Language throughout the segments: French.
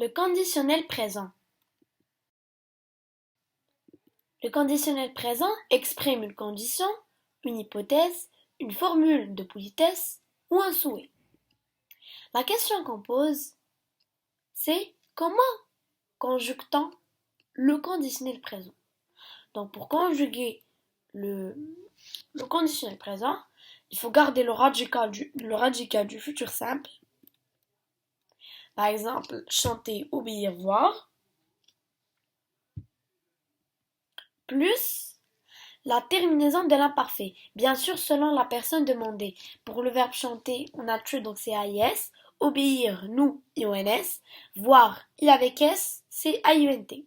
Le conditionnel présent. Le conditionnel présent exprime une condition, une hypothèse, une formule de politesse ou un souhait. La question qu'on pose, c'est comment conjugue-t-on le conditionnel présent? Donc pour conjuguer le conditionnel présent, il faut garder le radical du futur simple. Par exemple, chanter, obéir, voir. Plus la terminaison de l'imparfait, bien sûr selon la personne demandée. Pour le verbe chanter, on a true, donc c'est AIS. Obéir, nous, IONS. Voir, il avec S, c'est AUNT.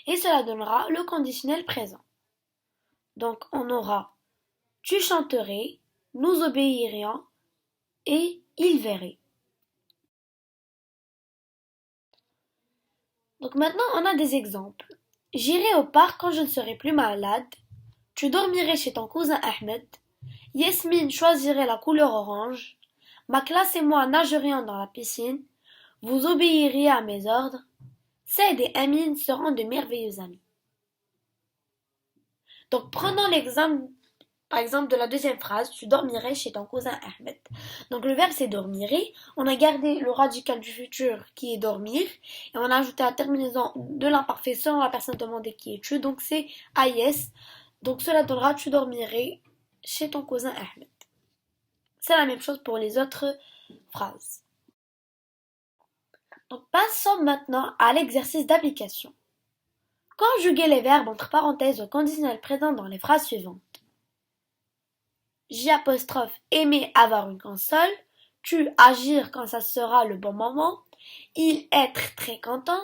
Et cela donnera le conditionnel présent. Donc on aura tu chanterais, nous obéirions et il verrait. Donc maintenant on a des exemples. J'irai au parc quand je ne serai plus malade. Tu dormirais chez ton cousin Ahmed. Yasmine choisirait la couleur orange. Ma classe et moi nagerions dans la piscine. Vous obéiriez à mes ordres. Saïd et Amine seront de merveilleux amis. Donc prenons l'exemple, par exemple, de la deuxième phrase. Tu dormirais chez ton cousin Ahmed. Donc le verbe c'est dormirait. On a gardé le radical du futur qui est dormir. Et on a ajouté la terminaison de l'imparfait selon la personne demandée qui est tu. Donc c'est AIS. Donc cela donnera tu dormirais chez ton cousin Ahmed. C'est la même chose pour les autres phrases. Donc passons maintenant à l'exercice d'application. Conjuguez les verbes entre parenthèses au conditionnel présent dans les phrases suivantes. J', aimer avoir une console. Tu, agir quand ça sera le bon moment. Il, être très content.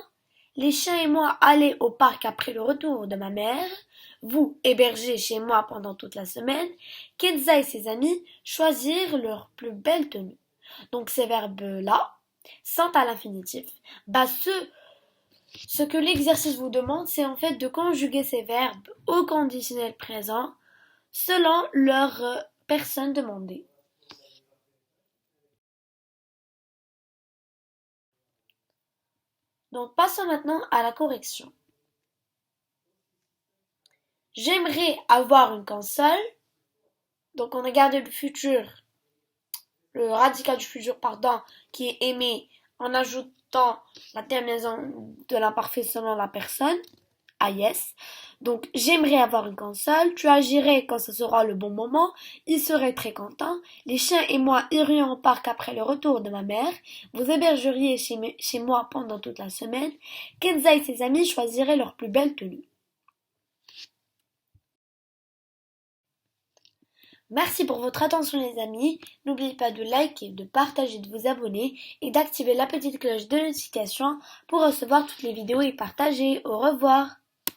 Les chiens et moi aller au parc après le retour de ma mère. Vous, héberger chez moi pendant toute la semaine. Kenza et ses amis choisir leur plus belle tenue. Donc ces verbes-là sont à l'infinitif. Ce que l'exercice vous demande, c'est en fait de conjuguer ces verbes au conditionnel présent selon leur personne demandée. Donc passons maintenant à la correction. J'aimerais avoir une console. Donc on a gardé le radical du futur, qui est aimé en ajoutant la terminaison de l'imparfait selon la personne. Ah yes. Donc j'aimerais avoir une console. Tu agirais quand ce sera le bon moment. Il serait très content. Les chiens et moi irions au parc après le retour de ma mère. Vous hébergeriez chez moi pendant toute la semaine. Kenza et ses amis choisiraient leur plus belle tenue. Merci pour votre attention les amis. N'oubliez pas de liker, de partager, de vous abonner et d'activer la petite cloche de notification pour recevoir toutes les vidéos et partager. Au revoir.